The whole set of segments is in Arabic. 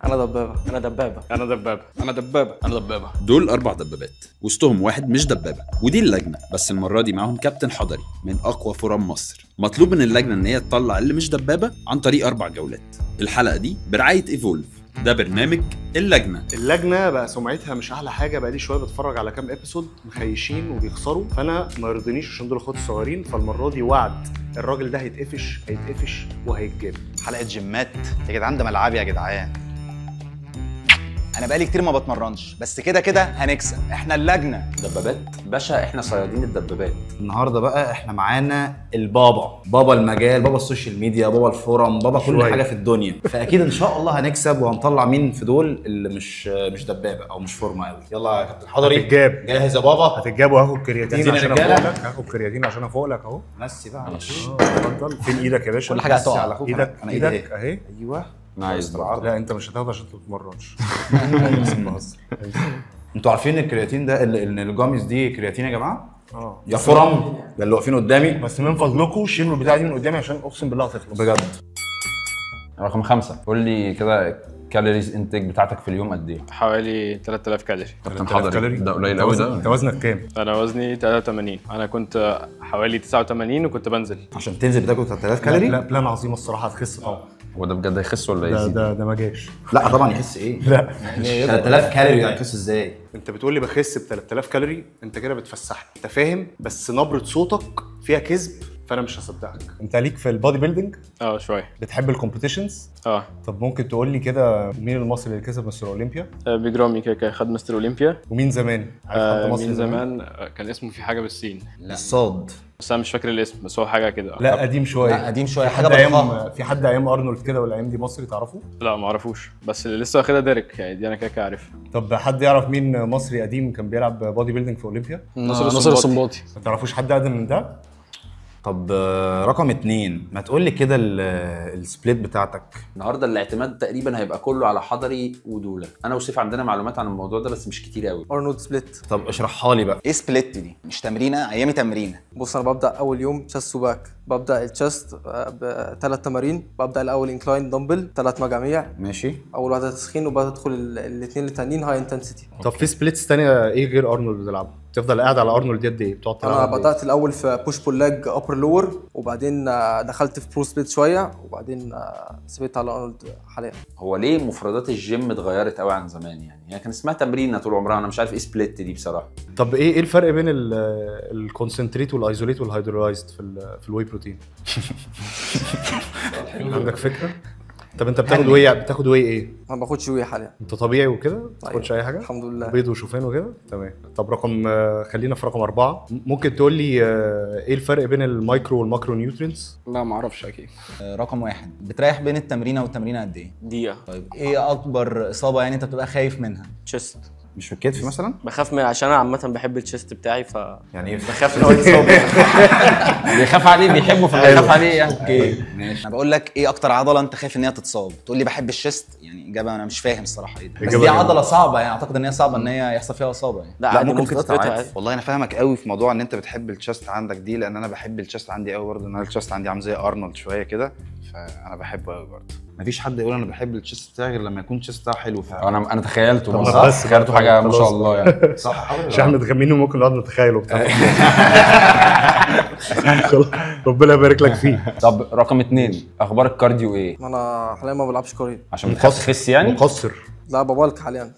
انا دبابه انا دبابه انا دبابه انا دبابه انا دبابه. دول 4 دبابات وسطهم واحد مش دبابه، ودي اللجنه، بس المره دي معاهم كابتن حضري من اقوى فرام مصر. مطلوب من اللجنه ان هي تطلع اللي مش دبابه عن طريق 4 جولات. الحلقه دي برعايه ايفولف، ده برنامج اللجنه بقى سمعتها مش احلى حاجه، بقى لي شويه بتفرج على كام ابيسود مخيشين وبيخسروا، فانا ما يرضينيش عشان دول اخواتي الصغيرين، فالمره دي وعد الراجل ده هيتقفش وهيتجاب. حلقه جيمات يا جدعان، ده ملعبي يا جدعان. انا بقالي كتير ما بتمرنش، بس كده كده هنكسب. احنا اللجنه دبابات باشا، احنا صيادين الدبابات. النهارده بقى احنا معانا بابا المجال، بابا السوشيال ميديا، بابا الفورم، بابا كل حاجه في الدنيا. فاكيد ان شاء الله هنكسب وهنطلع مين في دول اللي مش دبابه او مش فورمه قوي. يلا يا كابتن حضري، هتتجاب جاهز يا بابا؟ هتتجاب، وهاخد كرياتين عشان افوق رجالة. لك، هاخد كرياتين عشان افوق لك اهو. ميسي بقى على طول. اتفضل. فين ايدك يا باشا؟ كل حاجه هتقع على اخوك. ايدك ايدك اهي. ايوه انا عايز لا انت مش هتاخده عشان انت ما بتتمرنش. انتوا عارفين الكرياتين ده ان الجاميز دي كرياتين يا جماعه؟ يا بس فرم يا اللي واقفين قدامي، بس من فضلكم شيلوا البتاعه دي من قدامي عشان اقسم بالله هتخلص بجد. رقم 5، قول لي كده كالوريز انتاج بتاعتك في اليوم قد ايه؟ حوالي 3000 كالوري. كابتن حضري ده قليل قوي ده. انت وزنك كام؟ انا وزني 83. انا كنت حوالي 89 وكنت بنزل. عشان تنزل بتاكل 3000 كالوري؟ لا بلان عظيمه الصراحه، هتخس طبعا. هو ده بجد هيخس ولا ده يزيد؟ ده ما جاش. لا طبعا يحس ايه؟ لا 3000 كالوري هيخس ازاي؟ انت بتقول لي بخس ب 3000 كالوري، انت كده بتفسحني، انت فاهم؟ بس نبره صوتك فيها كذب، فانا مش هصدقك. انت ليك في البودي بيلدينج؟ شويه. بتحب الكومبيتيشنز؟ اه. طب ممكن تقول لي كده مين المصري اللي كسب مستر اولمبيا؟ بيج رامي كده خد مستر اولمبيا. ومين زمان؟ عارف حد مصري مين زمان؟ كان اسمه في حاجه بالسين، الصاد. بس انا مش فاكر الاسم، بس هو حاجه كده. لا قديم شويه. لا قديم شويه، في حاجه حد ايام بطخها. في حد ايام ارنولد كده والايام دي مصري تعرفه؟ لا ما اعرفوش، بس اللي لسه واخدها ديريك، يعني دي انا كده عارفها. طب حد يعرف مين مصري قديم كان بيلعب بودي بيلدينج في اولمبيا؟ ناصر الصنباطي. ما تعرفوش حد اقدم من ده؟ طب رقم 2، ما تقول لي كده السبليت بتاعتك. النهارده الاعتماد تقريبا هيبقى كله على حضري ودوله. انا وسيف عندنا معلومات عن الموضوع ده بس مش كتير قوي. ارنولد سبليت. طب اشرحها لي بقى. ايه سبليت دي؟ مش تمرينه؟ ايامي تمرينه. بص انا ببدا اول يوم تشست وباك، ببدا التشست ب3 تمارين. ببدا الاول انكلاين دمبل 3 مجاميع، ماشي. اول واحده تسخين، وبدخل الاثنين التانيين هاي انتنسيتي. طب في سبليتس ثانيه ايه غير ارنولد بتلعبها؟ تفضل قاعد على ارنولد دي قد ايه؟ بتقعد تلعب انا قد إيه؟ بدات الاول في بوش بول لاج ابر لور، وبعدين دخلت في برو سبليت شويه، وبعدين ثبت على ارنولد حاليا. هو ليه مفردات الجيم اتغيرت قوي عن زمان؟ يعني هي كان اسمها تمرينه طول عمرها، انا مش عارف ايه سبليت دي بصراحه. طب ايه الفرق بين الكونسنتريت والايزوليت والهيدرولايزد في الواي بروتين؟ عندك فكره؟ طب انت بتاخد واي ايه؟ ما باخدش وي حاليا. انت طبيعي وكده؟ ما بتاخدش اي حاجه؟ الحمد لله. بيض وشوفان وكده؟ تمام. طب خلينا في رقم 4. ممكن تقول لي ايه الفرق بين المايكرو والماكرو نيوترينتس؟ لا ما اعرفش اكيد. رقم 1، بتريح بين التمرينه والتمرينه قد ايه؟ دقيقه. طيب ايه اكبر اصابه يعني انت بتبقى خايف منها؟ تشست. مش في الكتف مثلا؟ بخاف من، عشان انا عامه بحب التشست بتاعي، ف يعني ايه؟ بخاف ان هو يتصاب. بيخاف عليه، بيحبه فبيخاف عليه يعني. اوكي ماشي. انا بقول لك ايه اكتر عضله انت خايف ان هي تتصاب؟ تقول لي بحب الشيست، يعني اجابه انا مش فاهم الصراحه ايه ده. بس دي عضله صعبه، يعني اعتقد ان هي صعبه ان هي يحصل فيها اصابه يعني. لا ممكن تتقطع عادي. والله انا فاهمك قوي في موضوع ان انت بتحب الشست عندك دي، لان انا بحب الشست عندي قوي برضه، ان انا الشست عندي عامل زي ارنولد شويه كده، فانا بحبه قوي برضه. مفيش حد يقول انا بحب الشست بتاعي غير لما يكون الشست بتاعه حلو فعلا. انا تخيلته طب بس بس تخيلته حاجه ما شاء الله يعني. صح. مش احنا متغمين وممكن نقعد نتخيل وبتاع. ربنا يبارك لك فيه. طب رقم 2، اخبار الكارديو ايه؟ انا حاليا ما بلعبش كوري عشان بتخاف تخس يعني؟ مقصر. لا ببالك حاليا.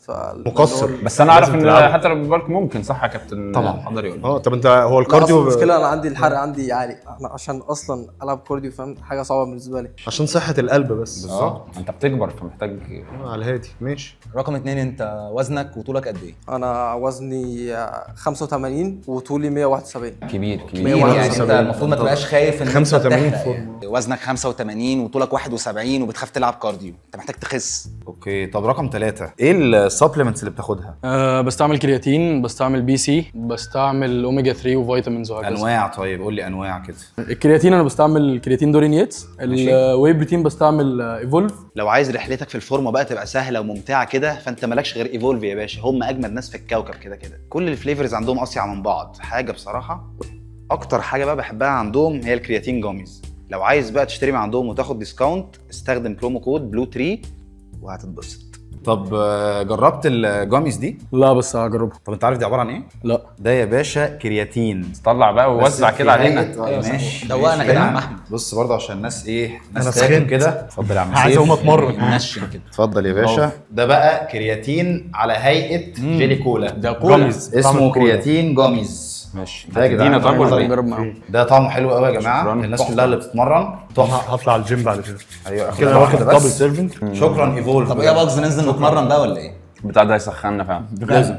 مقصر. بس انا اعرف ان تلعب. حتى لو بالك ممكن، صح يا كابتن طبعا. حضري ولا؟ طب انت هو الكارديو المشكله انا عندي الحرق عندي عالي، انا عشان اصلا العب كارديو فاهم حاجه صعبه بالنسبه لي. عشان صحه القلب بس. بالظبط. انت بتكبر فمحتاج. على الهادي ماشي. رقم 2، انت وزنك وطولك قد ايه؟ انا وزني 85 وطولي 171. كبير يعني انت المفروض ما تبقاش خايف ان 85 انت تحرق فورمه. يعني. وزنك 85 وطولك 71 وبتخاف تلعب كارديو، انت محتاج تخس. اوكي. طب رقم 3، ايه السبلمنتس اللي بتاخدها؟ بستعمل كرياتين، بستعمل بي سي، بستعمل اوميجا 3 وفيتامينز وهكذا. انواع؟ طيب قول لي انواع كده. الكرياتين انا بستعمل كرياتين دورين ييتس. الواي بروتين بستعمل ايفولف. لو عايز رحلتك في الفورمه بقى تبقى سهله وممتعه كده، فانت مالكش غير ايفولف يا باشا، هم اجمد ناس في الكوكب كده كده. كل الفليفرز عندهم اصيع من بعض، حاجه بصراحه. اكتر حاجه بقى بحبها عندهم هي الكرياتين جاميز. لو عايز بقى تشتري من عندهم وتاخد ديسكاونت، استخدم برومو كود بلو 3 وهتتبسط. طب جربت الجاميز دي؟ لا بس هجربها. طب انت عارف دي عباره عن ايه؟ لا. ده يا باشا كرياتين. طلع بقى ووزع كده علينا. ماشي دوقنا كده يا عم احمد. بص برضه عشان الناس ايه، أنا ناس تاكل سخنت. كده. اتفضل يا عم عايز سيف. اقوم اتمرن. نشن كده. اتفضل يا باشا. ده بقى كرياتين على هيئه جيلي كولا. ده كولا. جاميز. طعم اسمه الكولا. كرياتين جاميز. ماشي. ده يا جدعان ادينا طب ولا طعمه- ايه؟ نجرب معاهم. ده طعمه حلو قوي يا جماعه. شكراً. الناس تحفة. كلها اللي بتتمرن تحفه. هطلع الجيم بعد كده ايوه كده، واخد دبل بس. سيرفنج. شكرا ايفولف. طب ايه يا باجز، ننزل نتمرن بقى ولا ايه؟ بتاع ده يسخننا فعلا. لازم.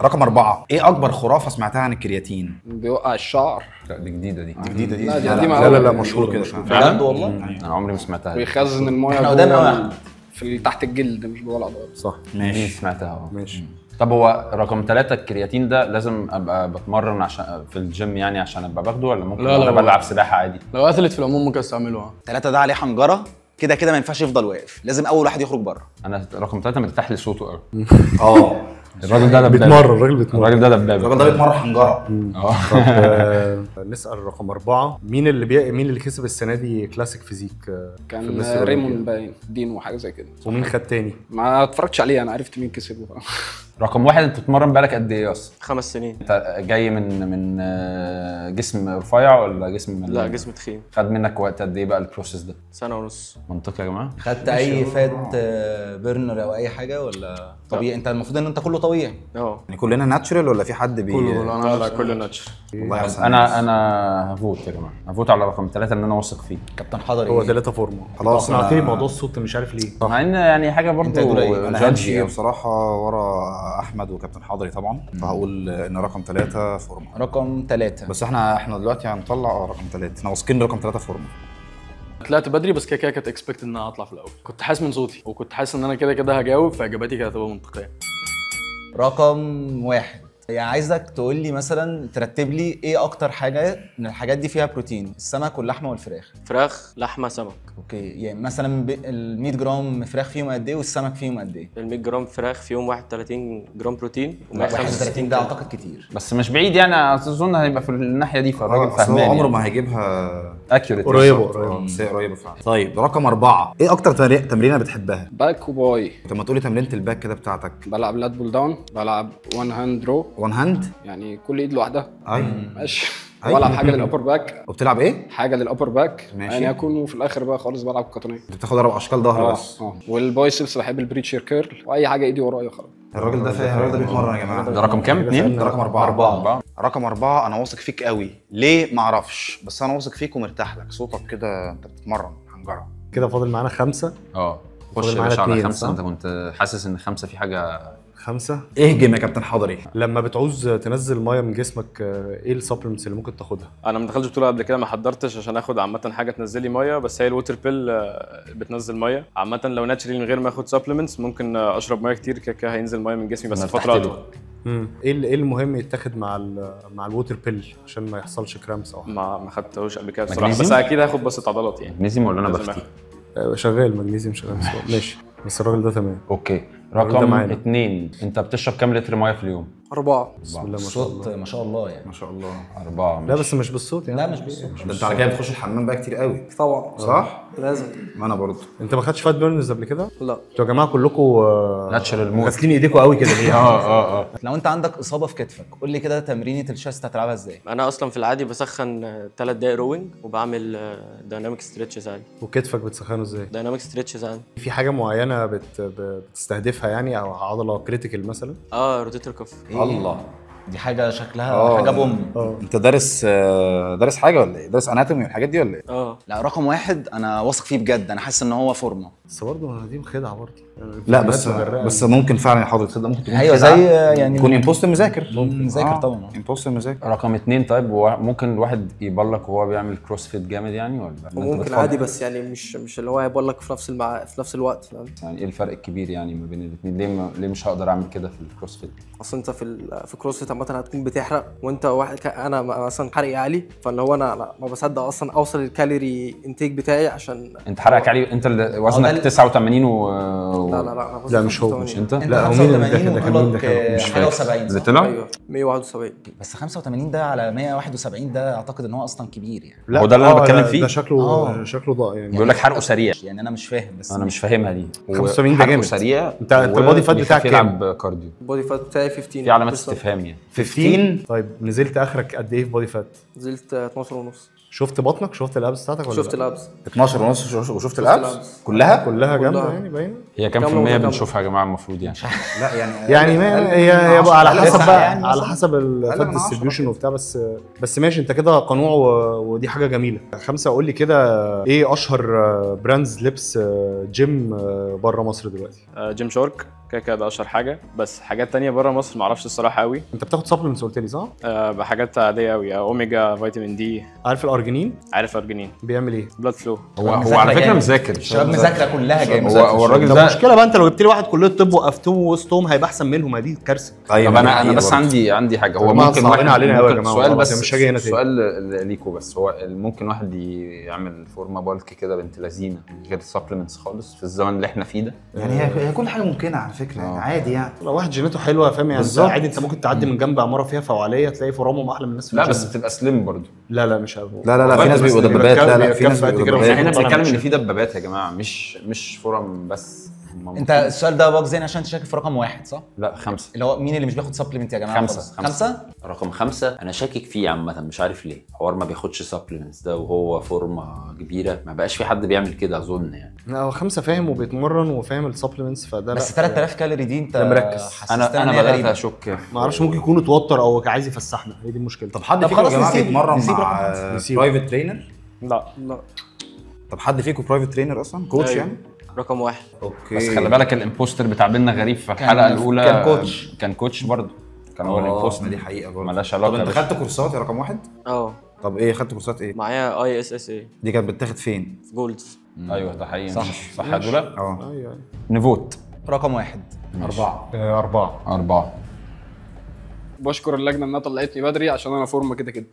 رقم 4، ايه اكبر خرافه سمعتها عن الكرياتين؟ بيوقع الشعر لا دي جديده دي. جديده دي. لا، دي قديمة لا أوي. لا لا مشهور كده. بجد والله؟ انا عمري ما سمعتها دي. ويخزن المايه احنا قدام جوه قوي. في تحت الجلد مش جوه العضلات. صح. دي ماشي. سمعتها اه. ماشي. طب هو رقم 3 الكرياتين ده لازم ابقى بتمرن عشان في الجيم يعني عشان ابقى باخده، ولا ممكن لا، وانا لا. بلعب سباحه عادي؟ لو قتلت في العموم ممكن استعمله. 3 ده عليه حنجره كده كده، ما ينفعش يفضل واقف، لازم اول واحد يخرج بره. انا رقم 3 مرتاح لصوته قوي. اه الراجل ده دبابه. بيتمرن، الراجل بيتمرن. الراجل ده دبابه. الراجل ده بيتمرن حنجره. طب نسال رقم 4، مين اللي كسب السنه دي كلاسيك فيزيك؟ في كان المستر ريمون أولمبياد. باين دين وحاجه زي كده. ومين خد تاني؟ ما اتفرجتش عليه، انا عرفت مين كسبه بقى. رقم 1 انت بتتمرن بالك قد ايه اصلا؟ 5 سنين. انت جاي من جسم رفيع ولا جسم لا جسم تخين. خد منك وقت قد ايه بقى البروسيس ده؟ 1.5 سنة. منطقي يا جماعه؟ خدت اي فات بيرنر او اي حاجه ولا طبيعي؟ انت المفروض ان انت كله طبيعي. اه يعني كلنا ناتشرال ولا في حد كله لا لا كله ناتشر. والله يحسن. انا هفوت يا جماعه، هفوت على رقم 3 ان انا واثق فيه. كابتن حضري هو إيه؟ 3 فورمه. خلاص اقنعتني أنا- بموضوع الصوت مش عارف ليه. مع ان يعني حاجه أنت يا برضه دولي، انا جادجي همشي أوي. بصراحه ورا احمد وكابتن حضري طبعا، فهقول ان رقم 3 فورمه. رقم 3. بس احنا دلوقتي هنطلع رقم 3، احنا واثقين رقم 3 فورمه. طلعت بدري بس كده كده كانت اكسبكت ان انا اطلع في الاول. كنت حاسس من صوتي وكنت حاسس ان انا كده كده هجاوب، فاجاباتي كانت هتبقى منطقيه. رقم 1، يعني عايزك تقول لي مثلا ترتب لي ايه اكتر حاجه من الحاجات دي فيها بروتين، السمك واللحمه والفراخ. فراخ لحمة سمك. اوكي، يعني مثلا ال 100 جرام فراخ فيهم قد ايه والسمك فيهم قد ايه؟ ال 100 جرام فراخ فيهم 31 جرام بروتين و 31 ده اعتقد كتير. بس مش بعيد يعني، اظن هيبقى في الناحيه دي، فالراجل اصل هو فاهمان عمره يعني. ما هيجيبها اكيوريت قريبه. بس هي قريبه فعلا. طيب رقم 4، ايه اكتر تمرينه بتحبها؟ باك وباي. طب ما تقولي تمرينه الباك كده بتاعتك. بلعب لات بول داون، بلعب وان هاند رو، وان هاند. يعني كل ايد لوحدها. ايوه. ماشي. أيوة. بلعب حاجه للابر باك، وبتلعب ايه؟ حاجه للابر باك ماشي. يعني اكون، وفي الاخر بقى خالص بلعب قطنيه. انت بتاخد 4 اشكال ظهر بس. والبايسبس بحب البريتشر كيرل، واي حاجه ايدي ورايا خلاص. الراجل ده فاهم، الراجل ده بيتمرن يا جماعه. ده رقم كام؟ 2؟ ده رقم 4. رقم 4 انا واثق فيك قوي، ليه ما اعرفش، بس انا واثق فيك ومرتاح لك، صوتك كده انت بتتمرن حنجره. كده فاضل معانا 5. اه خش فاضل يا معانا باشا على 2 5. صح؟ انت كنت حاسس ان 5 في حاجه. 5. اهجم يا كابتن حضري. لما بتعوز تنزل ميه من جسمك، ايه السبلمنتس اللي ممكن تاخدها؟ انا ما دخلتش بطوله قبل كده، ما حضرتش عشان اخد عامه حاجه تنزل لي ميه، بس هي الووتر بيل بتنزل ميه عامه. لو ناتشرال من غير ما اخد سبلمنتس ممكن اشرب ميه كتير، كده كده هينزل ميه من جسمي بس أنا فتره ارتحت له. اطول. ايه المهم يتاخد مع الووتر بيل عشان ما يحصلش كرامس او حاجة؟ ما خدتهوش قبل كده بصراحه، مغنيسيوم؟ بس اكيد هاخد بس عضلات يعني. مغنيسيوم ولا انا لازم بفتي؟ شغال مغنيسيوم شغال ماشي، بس الراجل ده تمام. اوكي. الراجل ده رقم معانا. 2، انت بتشرب كام لتر ميه في اليوم؟ 4. بسم الله ما شاء صوت الله. ما شاء الله يعني. ما شاء الله. 4. لا بس مش بالصوت يعني. لا مش بالصوت. ده انت على كده بتخش الحمام بقى كتير قوي، طبعا صح؟ لازم. ما انا برضه. انت ما خدتش فات بيرنز قبل كده؟ لا انتوا يا جماعه كلكم ناتشرال مود. غاسلين ايديكم قوي كده ليه؟ اه لو انت عندك اصابه في كتفك قول لي كده تمرينه الشيست هتلعبها ازاي؟ انا اصلا في العادي بسخن 3 دقايق روينج وبعمل دايناميك ستريتشز عادي. وكتفك بتسخنه ازاي؟ دايناميك ستريتشز عادي. في حاجه معينه بتستهدفها يعني، او عضله كريتيكال مثلا؟ روتيتور كف. الله. دي حاجه شكلها حاجه بوم. انت دارس حاجه ولا ايه؟ دارس اناتومي والحاجات دي ولا ايه؟ لا رقم 1 انا واثق فيه بجد، انا حاسس ان هو فورمه. بس برضه دي خدعه برضه. لا بس ممكن فعلا يا حضرتك تصدق ممكن تكون ايوه خدعة. زي يعني يكون امبوستر مذاكر. مذاكر طبعا. امبوستر مذاكر. رقم 2، طيب هو ممكن الواحد يبلك وهو بيعمل كروسفيت جامد يعني، ولا أنت وممكن بتفضل؟ عادي، بس يعني مش اللي هو هيبلك في نفس الوقت، فاهم؟ يعني ايه الفرق الكبير يعني ما بين الاثنين؟ ليه مش هقدر اعمل كده في الكروسفيت؟ اصل انت في كروسفيت عامه هتكون بتحرق، وانت واحد انا مثلا حرقي عالي، فاللي هو انا ما بصدق اصلا اوصل الكالوري انتيك بتاعي عشان انت حرقك عالي، انت اللي هو ده وزنك لك 89 لا لا لا لا مش هو، مش انت؟ لا هو مين اللي ده كان مين ده كان مش حاجه فاكر. و70 اللي طلع؟ ايوه 171. بس 85 ده على 171 ده اعتقد ان هو اصلا كبير يعني. لا هو ده اللي انا بتكلم فيه. ده شكله آه. شكله ضاع يعني. بيقول لك حرقه سريع. يعني انا مش فاهم بس انا مش فاهمها دي. 75 ده حرقه جامد. سريع. انت البودي فات بتاعك كام؟ يلعب كارديو. البودي فات بتاعي 15. في علامات استفهام يعني. 15. طيب نزلت اخرك قد ايه في بودي فات؟ نزلت 12 ونص. شفت بطنك؟ شفت الابس بتاعتك ولا شفت لا؟ الابس 12 ونص وشفت الابس كلها كلها جامده كلها. يعني باينه. هي كام كام في المية نقطة بنشوفها يا جماعه المفروض يعني؟ لا يعني ما هي بقى على حسب تسعة بقى يعني على مثلاً؟ حسب أقل الفات من 10 ديستريبيوشن وبتاع. بس ماشي انت كده قنوع ودي حاجه جميله. 5 قول لي كده ايه اشهر براندز لبس جيم بره مصر دلوقتي؟ جيم شارك كده ده اشهر حاجه، بس حاجات تانية بره مصر معرفش الصراحه قوي. انت بتاخد سبلمنتس قلت لي صح؟ بحاجات عاديه قوي، اوميجا، فيتامين دي. عارف الارجينين عارف ارجينين، بيعمل ايه؟ بلاد فلو. هو على فكره مذاكر. الشباب مذاكره كلها جامد. هو الراجل ده ده. المشكله بقى انت لو جبت لي واحد كليه طب وقفتهم وسطهم هيبقى احسن منهم، ما دي كارثه. طب انا بس عندي حاجه. هو جماعة ممكن صعبين واحد علينا قوي يا ممكن جماعة سؤال والله، بس مش هاجي هنا تاني. سؤال ليكوا بس. هو ممكن واحد يعمل فورمه بالك كده بنت لذينه من غير سبلمنتس خالص في الزمن اللي احنا فيه ده؟ يعني هي كل حاجه ممكنه على فكره يعني عادي يعني. لو واحد جيناته حلوه فاهم يعني بالظبط. عادي انت ممكن تعدي من جنب عماره فيها فوعليه تلاقي فرامهم احلى من الناس في لا الجيم. بس بتبقى سليم برضه. لا مش عارف. لا في ناس بيبقوا دبابات. لا في ناس بيبقوا احنا دبابات. هنا طبعاً بنتكلم مش- ان في دبابات يا جماعه، مش فرم بس. انت السؤال ده باك زين عشان انت شاكك في رقم واحد صح؟ لا 5. اللي هو مين اللي مش بياخد سبلمنت يا جماعه؟ 5. رقم 5 انا شاكك فيه عامه، مش عارف ليه. حوار ما بياخدش سبلمنتس ده وهو فورمه كبيره، ما بقاش في حد بيعمل كده اظن يعني. لا هو 5 فاهم وبيتمرن وفاهم السبلمنتس فده بس لا. 3000 كالوري دي انت ده مركز. حسستنا إن انا هي بدات غريبة. اشك. ما اعرفش ممكن يكون اتوتر او عايز يفسحنا، هي دي المشكله. طب حد طب فيكم يا خلاص جماعه نسيب- بيتمرن نسيب مع رقم 5. نسيب. برايفت ترينر؟ لا لا طب حد فيكم برايفت ترينر اصلا؟ كوتش أيوة. يعني؟ رقم 1. اوكي بس خلي بالك الامبوستر بتاع بينا غريب في الحلقه الاولى كان كوتش برضه. كان هو الامبوستر. دي حقيقه برضه. مالهاش طب علاقه. انت خدت كورسات يا رقم واحد؟ اه طب ايه خدت كورسات ايه؟ معايا ISSA دي كانت بتاخد فين؟ في جولدز. ايوه ده حقيقي. صح. صح يا دولا. ايوه نفوت. رقم واحد 4. 4. بشكر اللجنه انها طلعتني بدري عشان انا فورمه كده كده.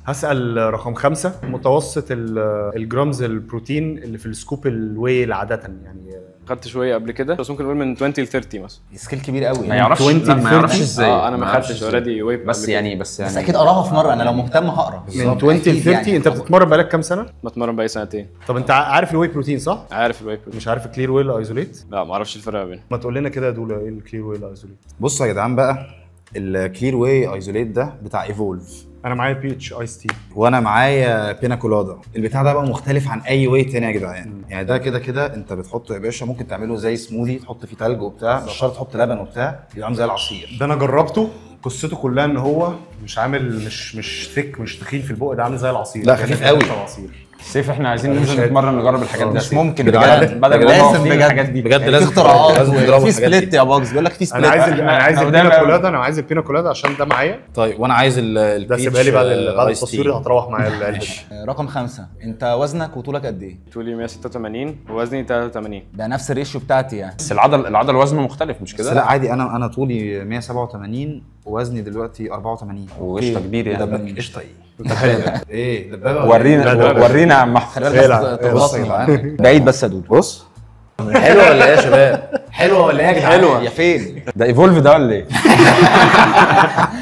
هسأل رقم 5 متوسط الجرامز البروتين اللي في السكوب الواي عادة يعني. خدت شويه قبل كده، بس ممكن نقول من 20 ل 30 مثلا. سكيل كبير قوي ما يعرفش. 20 لا، ما يعرفش 30. ازاي. انا ما يعرفش خدتش إزاي. اوريدي واي بس يعني بس اكيد قراها في مره. انا لو مهتم هقرا من 20 ل 30 انت بتتمرن بقالك كام سنة؟ بتمرن بقالي سنتين. طب انت عارف الواي بروتين صح؟ عارف الواي بروتين. مش عارف الكلير ويل ايزوليت؟ لا ما اعرفش الفرق ما بينهم. ما تقول لنا كده يا دولا ايه الكلير ويل ايزوليت؟ بصوا يا جدعان بقى، الكلير واي ايزوليت ده بتاع ايفولف، انا معايا بي اتش ايس تي وانا معايا بينا كولادا. البتاع ده بقى مختلف عن اي واي تاني يا جدعان. يعني ده كده انت بتحطه يا باشا، ممكن تعمله زي سموذي، تحط فيه تلج وبتاع، مش شرط تحط لبن وبتاع، يبقى عامل زي العصير. ده انا جربته، قصته كلها ان هو مش عامل مش ثيك مش تخين في البق، ده عامل زي العصير. لا، خفيف قوي. العصير. سيف احنا عايزين ننزل نتمرن نجرب الحاجات دي. مش ممكن بدل ما لازم واقفين الحاجات دي بجد يعني لازم في اختراعات لازم تضربوا وفي الحاجات دي. سبليت يا باجز. بيقول لك في سبليت. انا عايز قدام البينا قوي. كولادا، انا عايز البينا كولادا عشان ده معايا. طيب وانا عايز ده البيتش سيبها لي بعد آيس التصوير تي. هتروح معايا العلبه دي. رقم 5 انت وزنك وطولك قد ايه؟ طولي 186 ووزني 83. ده نفس الريشيو بتاعتي يعني. بس العضل وزنه مختلف مش بس كده؟ لا عادي، انا طولي 187 ووزني دلوقتي 84. وقشطه كبير يعني. ده قشطه ايه دبابه ورينا يا عم احمد. خلي بالك تغلطني يا جدعان. بعيد بس يا دود. بص حلوه ولا ايه يا شباب؟ حلوه ولا ايه يا جدعان؟ حلوه يا فين؟ ده ايفولف ده ولا ايه؟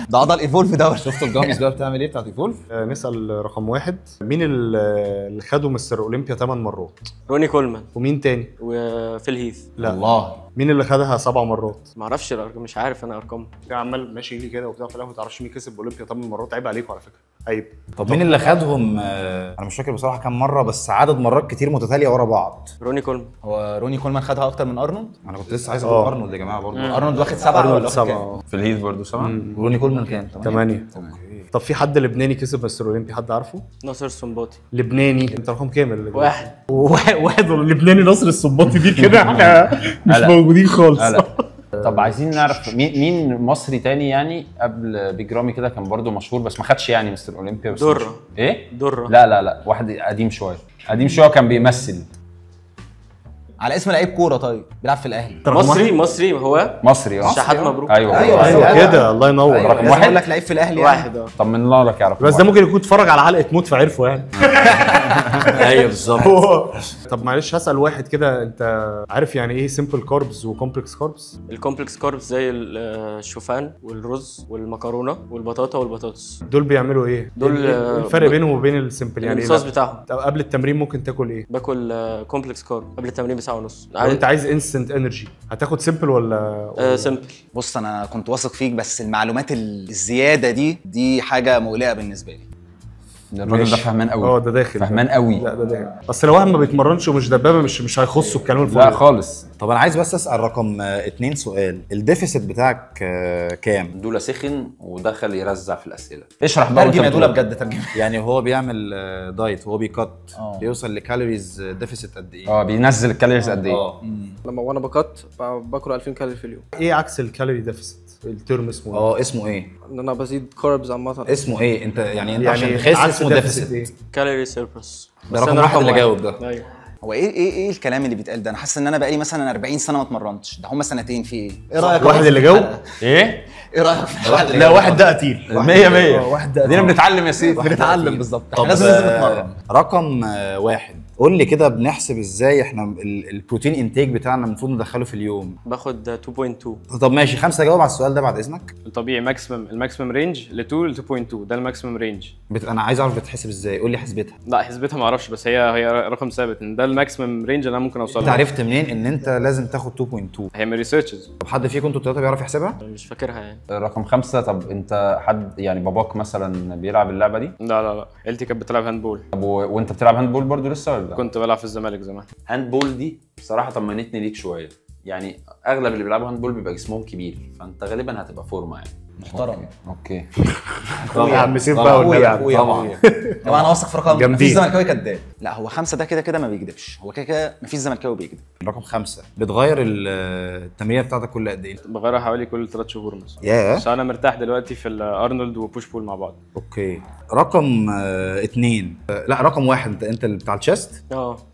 ده عضل ايفولف ده. شفتوا الجامز بقى بتعمل ايه بتاعت ايفولف؟ نسال رقم 1 مين اللي خدوا مستر اولمبيا 8 مرات؟ روني كولمان ومين تاني؟ وفيل هيث. لا الله. مين اللي خدها 7 مرات؟ معرفش الارقام، مش عارف انا ارقامهم. ده عمال ماشي لي كده وبتاع في الاخر ما تعرفش مين كسب اولمبيا 8 مرات. عيب عليكم على فكره، عيب. طب مين اللي خدهم؟ انا مش فاكر بصراحه كام مره، بس عدد مرات كتير متتاليه ورا بعض. روني كولمان. هو روني كولمان خدها اكتر من ارنولد؟ انا كنت لسه عايز اقول ارنولد يا جماعه برضه. ارنولد واخد 7 ولا ارنولد واخد 7 كام؟ في الهيث برضه 7. روني كولمان كام؟ 8. طب في حد لبناني كسب مستر اولمبيا حد عارفه؟ ناصر السنباطي. لبناني. انت رقم كام؟ واحد. واحد لبناني نصر السنباطي دي كده احنا مش لا. موجودين خالص. لا. طب عايزين نعرف مين مصري تاني يعني قبل بيج رامي كده كان برضه مشهور بس ما خدش يعني مستر اولمبيا. بس درة. مشهور. ايه؟ درة. لا واحد قديم شويه كان بيمثل. على اسم لعيب كوره طيب بيلعب في الاهلي. مصري هو مصري شحات مبروك. ايوه كده الله ينور. رقم واحد واحد لك لعيب في الاهلي واحد طمنا لك يا رقم بس ده ممكن يكون اتفرج على حلقه موت فعرفه يعني. ايوه بالظبط. طب معلش هسال واحد كده، انت عارف يعني ايه سمبل كاربز وكومبلكس كاربز؟ الكومبلكس كاربس زي الشوفان والرز والمكرونه والبطاطا والبطاطس. دول بيعملوا ايه؟ دول الفرق بينهم وبين السمبل يعني ايه؟ الصوص بتاعهم. طب قبل التمرين ممكن تاكل ايه؟ باكل كومبلكس كارب قبل التمرين بساعه ونص. لو انت عايز انستنت انرجي هتاخد سمبل ولا سمبل. بص انا كنت واثق فيك بس المعلومات الزياده دي حاجه مقلقه بالنسبه لي. الراجل ده فهمان قوي. ده داخل فهمان قوي. لا ده داخل. اصل لو واحد ما بيتمرنش ومش دبابه مش هيخصه الكلام الفاضي. لا خالص. طب انا عايز بس اسال رقم 2 سؤال، الديفيسيت بتاعك كام؟ دولا سخن ودخل يرزع في الاسئله. اشرح بقى. ترجم يا دولا بجد ترجم. يعني هو بيعمل دايت وهو بيكت بيوصل لكالوريز ديفيسيت قد ايه؟ بينزل الكالوريز قد ايه؟ لما وانا بكت باكل 2000 كالوري في اليوم. ايه عكس الكالوري ديفيسيت؟ الترم اسمه اسمه ايه؟ ان انا بزيد كاربز عامه. اسمه ايه؟ انت يعني عشان تخس عكس اسمه ديفيسيت ديفيسيت. كالوري سيربلس. ده رقم واحد اللي جاوب ده. ايوه. هو ايه الكلام اللي بيتقال ده؟ انا حاسس ان انا بقالي مثلا 40 سنه ما اتمرنتش، ده هم سنتين في ايه؟ ايه رايك واحد اللي جاوب؟ ايه؟ ايه رايك في الواحد اللي لا جاوب؟ واحد ده قتيل. 100 واحد ده ادينا بنتعلم يا سيدي. بنتعلم بالظبط. طب لازم نتمرن. رقم واحد، قول لي كده بنحسب ازاي احنا البروتين انتيك بتاعنا المفروض ندخله في اليوم؟ باخد 2.2. طب ماشي 5 جاوب على السؤال ده بعد اذنك. الطبيعي الماكسيمم رينج ل 2 ل 2.2 ده الماكسيمم رينج. انا عايز اعرف بتحسب ازاي، قول لي حسبتها. لا حسبتها ما اعرفش بس هي رقم ثابت ان ده الماكسيمم رينج اللي انا ممكن اوصل انت له. عرفت منين ان انت لازم تاخد 2.2؟ هي من ريسيرشز. طب حد فيكم انتوا الثلاثه بيعرف يحسبها؟ مش فاكرها يعني. رقم 5. طب انت حد يعني باباك مثلا بيلعب اللعبه دي؟ لا عيلتي كانت بتلعب هاندبول. طب وانت بتلعب هاندبول برضو لسه ولا؟ كنت بلعب في الزمالك زمان. هاندبول دي بصراحه طمنتني ليك شويه. يعني اغلب اللي بيلعبوا هاندبول بيبقى جسمهم كبير، فانت غالبا هتبقى فورمه يعني. محترم. اوكي. يا عم سيف بقى والنبي. طبعا انا واثق في رقم. جامدين. مفيش زملكاوي كداب. لا هو 5 ده كده ما بيكذبش، هو كده مفيش زملكاوي بيكذب. رقم 5 بتغير التمرين بتاعتك كل قد ايه؟ بغيرها حوالي كل 3 شهور مثلا. ياه. عشان انا مرتاح دلوقتي في الارنولد وبوش بول مع بعض. اوكي. رقم 2 لا رقم 1 انت اللي بتاع الشيست.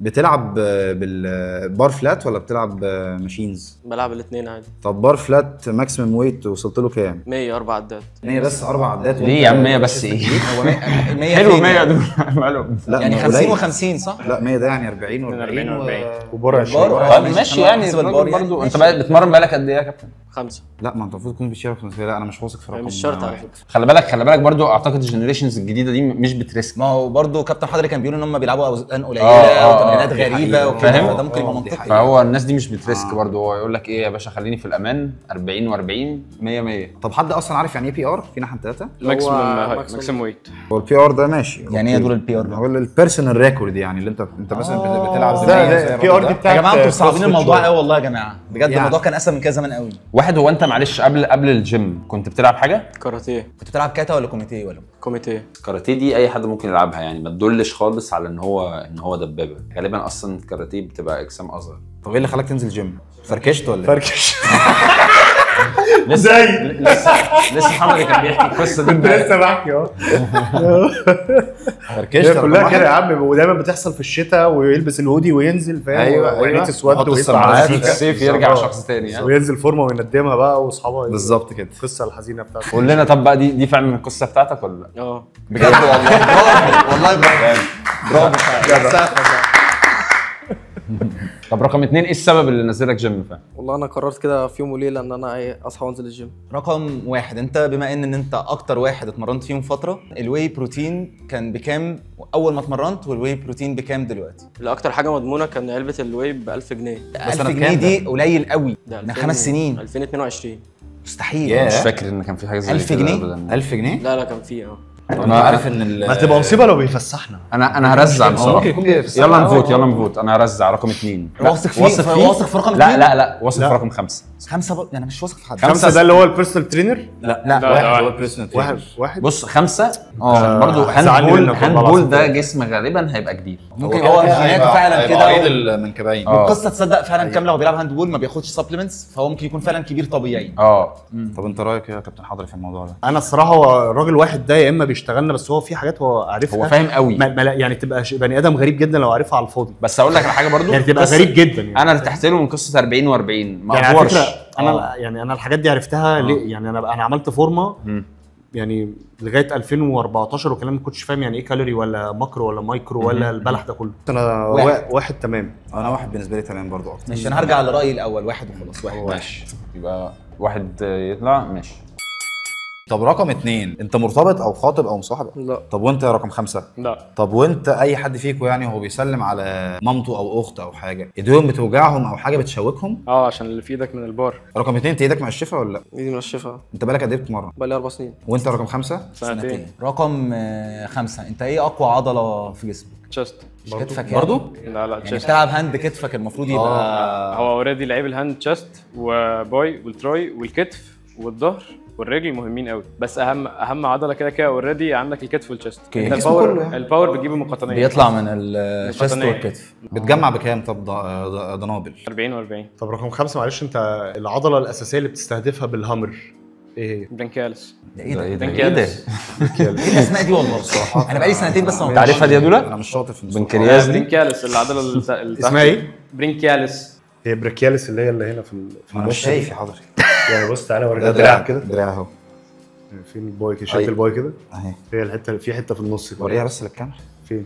بتلعب بالبار فلات ولا بتلعب ماشينز؟ بلعب الاثنين عادي. طب بار فلات ماكسيمم ويت وصلت له كام؟ 100 4 عدات. 100 بس 4 عدات؟ ليه يا عم 100 بس ايه؟ هو 100 حلو 100 دول ماله؟ لا يعني ما 50 قليل. و50 صح؟ لا 100 ده يعني 40 و40 وبره 20. طب ماشي يعني برضه انت بتتمرن بقالك قد ايه يا كابتن؟ 5. لا ما انت المفروض تكون بتشارك في لا انا مش واثق في رقم. مش شرط على فكره. خلي بالك برضو اعتقد الجنريشنز الجديده دي مش بتريسك. ما هو برضه كابتن حضري كان بيقول ان هم بيلعبوا اوزان قليله وتمرينات غريبه وكده، فده ممكن يبقى منطقي. فهو الناس دي مش بتريسك برضو. هو يقول لك ايه يا باشا خليني في الامان 40 و40 100. طب حد اصلا عارف يعني ايه بي ار فينا احنا الثلاثه؟ ماكسيمم ويت. هو البي ار ده ماشي. يعني ايه دول البي ار؟ هو البيرسونال ريكورد يعني اللي انت مثلا بتلعب ده البي ار دي بتاعت يا جماعه انتوا مصعبين الموضوع قوي والله يا جماعه بجد. يعني. الموضوع كان اسهل من كده زمان قوي. واحد هو انت معلش قبل الجيم كنت بتلعب حاجه؟ كاراتيه. كنت بتلعب كاتا ولا كوميتيه ولا كوميتيه؟ الكاراتيه دي اي حد ممكن يلعبها يعني، ما تدلش خالص على ان هو دبابه. غالبا اصلا الكاراتيه بتبقى اجسام اصغر. طب ايه اللي خلاك تنزل جيم؟ فركشت ولا؟ فركش. لسه حمدي كان بيحكي القصه دي. كنت لسه بحكي فركشت كلها كده يا عم، ودايما بتحصل في الشتاء ويلبس الهودي وينزل فاهم. ايوه وعينيه تسود السماعات في الصيف يرجع شخص تاني. وينزل فورمه ويندمها بقى واصحابها. بالظبط كده. القصه الحزينه بتاعته. قول لنا طب بقى دي فعلا من القصه بتاعتك ولا لا؟ بجد والله. والله برافو. طب رقم 2 ايه السبب اللي نزلك جيم فعلا؟ والله انا قررت كده في يوم وليله ان انا اصحى وانزل الجيم. رقم 1 انت بما ان انت اكتر واحد اتمرنت فيهم فتره، الواي بروتين كان بكام اول ما اتمرنت والواي بروتين بكام دلوقتي؟ الاكتر حاجه مضمونه كان علبه الواي ب 1000 جنيه. 1000 جنيه دي قليل قوي. ده من 5 سنين 2022. مستحيل. مش فاكر ان كان في حاجه زي 1000 جنيه؟ 1000 جنيه؟ لا كان فيه انا عارف ان ما تبقى مصيبه لو بيفسحنا. انا هرزع بصراحه. ممكن يكون يلا نفوت انا هرزع رقم 2. واثق فيه؟ واثق في رقم 2؟ لا واثق في رقم 5. 5 يعني مش واثق في حد. 5 ده اللي هو البيرسونال ترينر؟ لا هو البيرسونال واحد. بص 5 برضه هاندبول ده جسم غالبا هيبقى كبير. ممكن هو امكانياته فعلا كده. عريض المنكبين. والقصه تصدق فعلا كام لو بيلعب هاندبول ما بياخدش سبلمنتس، فهو ممكن يكون فعلا كبير طبيعي. طب انت رايك ايه يا كابتن حضري في الموضوع ده؟ انا الصراحه هو الراجل واحد ده يا اما بيشتغلنا، بس هو في حاجات هو عارفها، هو فاهم قوي. يعني تبقى بني ادم غريب جدا لو عارفها على الفاضي. بس اقول لك على حاجه برضو، يعني تبقى غريب جدا يعني. انا ارتحت له من قصه 40 و40 ما يعني على افورش. فكره انا يعني انا الحاجات دي عرفتها ليه؟ يعني انا عملت فورمه يعني لغايه 2014 وكلام ما كنتش فاهم يعني ايه كالوري ولا ماكرو ولا مايكرو ولا البلح ده كله. انا واحد تمام. انا واحد بالنسبه لي تمام برضو اكتر. ماشي، انا هرجع لرايي الاول، واحد وخلاص. واحد ماشي، يبقى واحد يطلع. ماشي. طب رقم 2 انت مرتبط او خاطب او مصاحب؟ لا. طب وانت يا رقم 5؟ لا. طب وانت اي حد فيكم يعني هو بيسلم على مامته او اخت او حاجه، ايديهم بتوجعهم او حاجه بتشوكهم؟ عشان اللي في ايدك من البار. رقم 2 انت ايدك منشفه ولا لا؟ ايدي منشفه. انت بالك قد ايه بتتمرن؟ بقى لي 4 سنين. وانت رقم 5؟ سنتين. رقم 5 انت ايه اقوى عضله في جسمك؟ تشست. كتفك يعني؟ برضو؟ لا يعني تشست. بتلعب هاند كتفك المفروض يبقى هو اوريدي لعيب الهاند تشست وباي والتراي والكتف والظهر والرجل مهمين قوي، بس اهم عضله كده كده اوريدي عندك الكتف والتشست. انت الباور بتجيبه من القطنيه، بيطلع من الشست والكتف. بتجمع بكام طب دنابل؟ 40 و40. طب رقم 5 معلش، انت العضله الاساسيه اللي بتستهدفها بالهامر ايه هي؟ برينكالس. ايه ده؟ ايه برينكالس. ايه الاسماء دي والله بصراحه؟ انا بقالي سنتين بس ما عارفها دي يا دولا؟ انا مش شاطر في بنكرياس دي. برينكالس العضله اللي اسمها ايه؟ برينكالس. هي بريكيالس اللي هنا في انا مش شايف يا حضرتك. يعني بص تعالى اوريك ده دراعك كده. دراع اهو. فين الباي كده؟ شايف الباي كده؟ اهي هي الحته في حته في النص كده. وريها بس للكاميرا. فين؟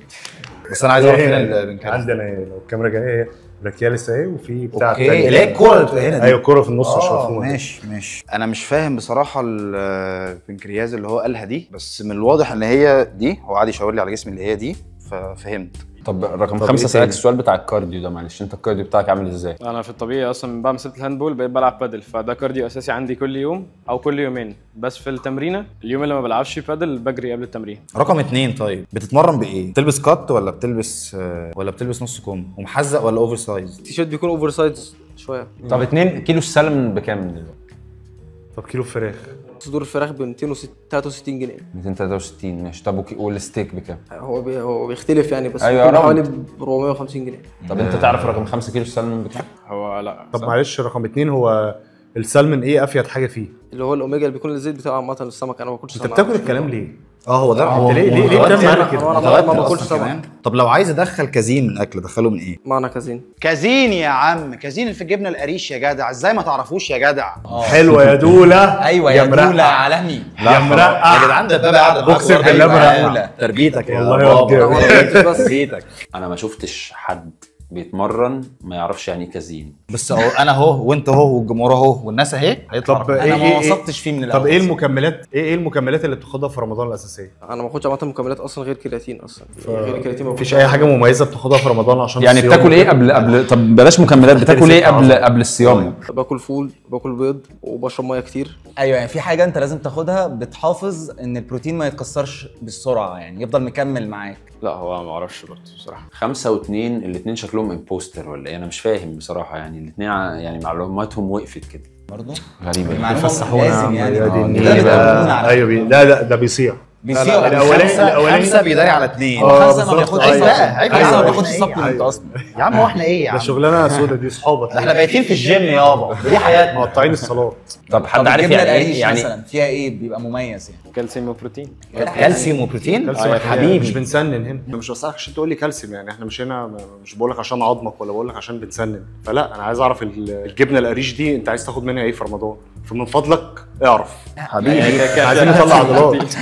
بس انا عايز اعرف فين هي البنكرياس. عندنا لو الكاميرا جايه هي بريكيالس اهي، وفي بتاع اوكي اللي هي الكوره اللي بتبقى هنا دي. ايوه الكوره في النص مش مفهومه. ماشي. انا مش فاهم بصراحه البنكرياس اللي هو قالها دي، بس من الواضح ان هي دي. هو قعد يشاور لي على جسمي اللي هي دي ففهمت. طب رقم 5 سألك السؤال بتاع الكارديو ده، معلش انت الكارديو بتاعك عامل ازاي؟ انا في الطبيعي اصلا من بعد ما سبت الهاندبول بقيت بلعب بادل، فده كارديو اساسي عندي كل يوم او كل يومين. بس في التمرينه اليوم اللي ما بلعبش بادل بجري قبل التمرين. رقم 2 طيب بتتمرن بايه؟ بتلبس كات ولا بتلبس نص كم ومحزق ولا اوفر سايز؟ التيشيرت بيكون اوفر سايز شويه. طب 2 كيلو السلم بكام دلوقتي؟ طب كيلو فراخ؟ صدور الفراخ ب 263 جنيه. 263 ماشي. طب والستيك بكام؟ هو بيختلف يعني، بس أيوة بيكون حوالي ب 450 جنيه. طب انت تعرف رقم 5 كيلو السلم بكام؟ هو لا. طب معلش رقم 2 هو السلمون ايه افيد حاجه فيه؟ اللي هو الاوميجا اللي بيكون الزيت بتاعه عامه السمك. انا ما باكلش سمك. انت بتاكل الكلام ليه؟ هو ده. انت ليه بتعمل معانا كده؟ انا ما باكلش سمك. طب لو عايز ادخل كازين من اكل ادخله من ايه؟ معنى كازين. كازين يا عم، كازين في الجبنه القريش يا جدع، ازاي ما تعرفوش يا جدع؟ حلوه يا دوله. ايوه يا دوله عالمي. يا مرقع يا جدعان ده بابا قاعد اقسم بالله مرقع. تربيتك يا والله بس بيتك. انا ما شفتش حد بيتمرن ما يعرفش يعني ايه كازين. بس اهو انا اهو وانت اهو والجمهور اهو والناس اهي هيطلع. طب انا ما وثقتش فيه من الاول. طب ايه المكملات المكملات اللي بتاخدها في رمضان الاساسيه؟ انا ما باخدش عامه مكملات اصلا غير كرياتين اصلا. غير الكرياتين مفيش اي حاجه مميزه بتاخدها في رمضان عشان يعني الصيام بتاكل ايه قبل طب بلاش مكملات، بتاكل ايه قبل الصيام؟ باكل فول، باكل بيض، وبشرب ميه كتير. ايوه يعني في حاجه انت لازم تاخدها بتحافظ ان البروتين ما يتكسرش بالسرعه، يعني يفضل مكمل معاك. لا هو ما اعرفش برضه بصراحه. 5 و2 الاثنين شكلهم امبوستر ولا ايه؟ انا مش فاهم بصراحه. يعني الاثنين يعني معلوماتهم وقفت كده برضه غريبه. المعلومه لازم يعني يا دي ده النيلة. بيتمرنون على ايوه لا ده بيصيع. بيصير الاولاني 5 بيداري على 2. خمسة ما بياخدش بالظبط. بقى، عيب أيوة. ما بياخدش أيوة. سبلمنت اصلا. يا عم هو احنا ايه يا ده عم؟ شغلانه سودا دي اصحابك. احنا بايتين في الجيم يابا، دي حياتنا. مقطعين الصلاه. طب حد عارف الجبنة يعني القريش ايه يعني مثلا فيها ايه بيبقى مميز يعني؟ كالسيوم وبروتين. كالسيوم وبروتين. كالسيوم حبيبي مش بنسنن هنا. مش بسالك عشان تقول لي كالسيوم، يعني احنا مش هنا مش بقول لك عشان عظمك ولا بقول لك عشان بنسنن. فلا انا عايز اعرف الجبنه القريش دي انت عايز تاخد منها ايه في رمضان؟ فمن فضلك اعرف. حبيبي عايزين نطلع عضلات.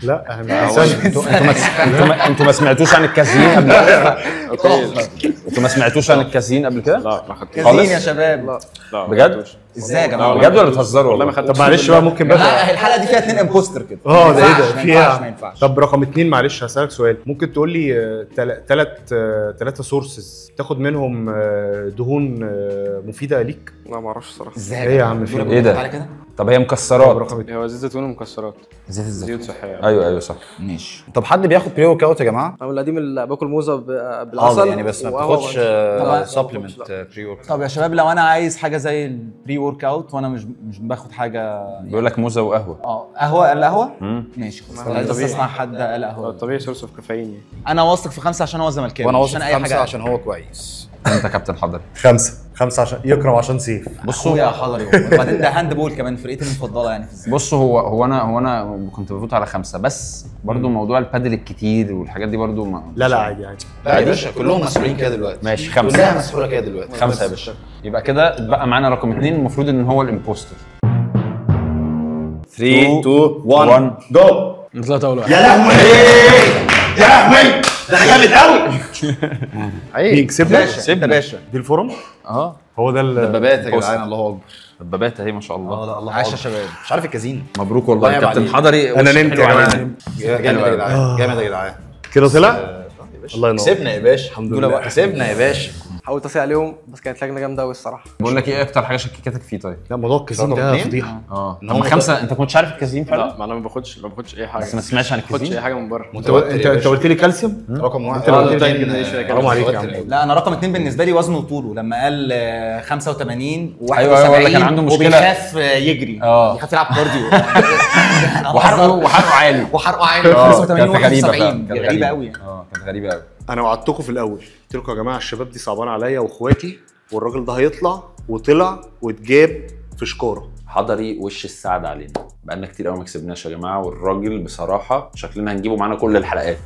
لا احنا مش بنسنن. انتوا ما سمعتوش عن الكازين قبل كده؟ اوكي. انتوا ما سمعتوش عن الكازين قبل كده؟ لا ما خدتوش. كازين يا شباب. لا بجد؟ ازاي يا جماعه؟ بجد ولا بتهزروا؟ والله ما خدتوش. طب معلش بقى ممكن لا بقى الحلقه دي فيها 2 امبوستر كده. ده ايه ده؟ ما في ينفعش ما ايه؟ ينفعش. طب رقم 2 معلش هسألك سؤال. ممكن تقول لي ثلاثة سورسز تاخد منهم دهون مفيدة ليك؟ لا ما اعرفش الصراحه. ازاي ايه يا عم في ايه ده؟ على كده؟ طب هي مكسرات. رقم 2 هو زيت زيتون ومكسرات. زيت الزيتون. زيوت صحيه. ايوه صح. ماشي. طب حد بياخد بري ورك اوت يا جماعه؟ انا من القديم اللي باكل موزه بالعسل يعني بس ما وقهوة بتاخدش طبعاً. سبلمنت بري ورك. طب يا شباب لو انا عايز حاجه زي البري ورك اوت وانا مش باخد حاجه بيقول لك موزه وقهوه. قهوه القهوه ماشي خلاص. طبيعي. بس اسمع حد قال قهوه. طبيعي سورس اوف كافيين يعني. انا واثق في 5 عشان هو زملكاوي وانا مش واثق عشان في اي 5 حاجه عشان هو كويس. انت كابتن حضري. 5 5 عشان يكرم عشان سيف. بصوا يا حضري وبعدين ده هاند بول كمان فرقتي المفضله يعني في الزمالك. بصوا هو انا كنت بفوت على 5 بس برضو موضوع البادل الكتير والحاجات دي برضو ما لا عادي عادي. لا يا باشا كلهم مسؤولين كده دلوقتي. ماشي 5 كلها مسؤوله كده دلوقتي. 5 يا باشا. يبقى كده اتبقى معانا رقم 2 المفروض ان هو الامبوستر. 3 2 1 جو. انت طلعت اول واحد. يا لهوي يا لهوي ده انا جامد قوي. مين كسبنا؟ سيبنا باشا. دي الفورم؟ اه هو ده دبابات يا جدعان الله اكبر. دبابات اهي ما شاء الله. لا الله عاش يا شباب. مش عارف الكازينو. مبروك والله يا كابتن عليك. حضري. انا نمت يا جماعه. جامد يا جدعان جامد يا جدعان. كده طلع؟ الله ينور. كسبنا يا باشا الحمد لله. كسبنا يا باشا. حاولت اسيء عليهم بس كانت لجنه جامده قوي الصراحه. بقول لك ايه اكتر حاجه شككتك فيه طيب؟ لا موضوع الكازين ده فضيحه. طب 5 انت كنتش عارف الكازين فعلا؟ لا ما انا ما باخدش اي حاجه. بس ما سمعتش عن ما باخدش الكازين؟ اي حاجه من بره. انت قلت لي كالسيوم؟ رقم 1. حرام عليك يا عم. لا انا رقم 2 بالنسبه لي وزنه وطوله لما قال 85 و71 أيوة، ولا كان عنده مشكلة. وبيخاف يجري بيخاف يلعب كارديو وحرقه عالي. وحرقه عالي. كانت 85 غريبه و71 فعلا. كانت غريبه قوي. كانت غريبه قوي. انا وعدتكم في الاول قلت لكم يا جماعه الشباب دي صعبان عليا واخواتي والراجل ده هيطلع وطلع واتجاب في شكاره. حضري وش السعد علينا، بقالنا كتير قوي ما كسبناش يا جماعه، والراجل بصراحه شكلنا هنجيبه معانا كل الحلقات.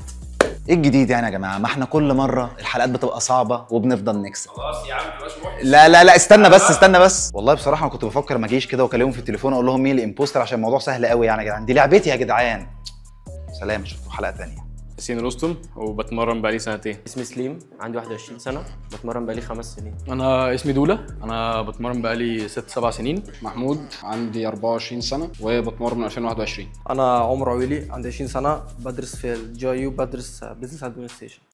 ايه الجديد يعني يا جماعه؟ ما احنا كل مره الحلقات بتبقى صعبه وبنفضل نكسب. خلاص يا عم مبقاش محزن. لا استنى بس والله بصراحه انا كنت بفكر ما اجيش كده واكلمهم في التليفون اقول لهم مين الامبوستر عشان الموضوع سهل قوي يعني يا جدعان. دي لعبتي يا جدعان. سلام اشوفكم حلقه ثانيه. ياسين رستم وبتمرن بقالي 2 سنين. اسمي سليم عندي 21 سنة بتمرن بقالي 5 سنين. انا اسمي دوله، انا بتمرن بقالي 6-7 سنين. محمود عندي 24 سنة وبتمرن من 2021. انا عمر عويلي عندي 20 سنه بدرس في الجي يو، بدرس بزنس ادمنستريشن.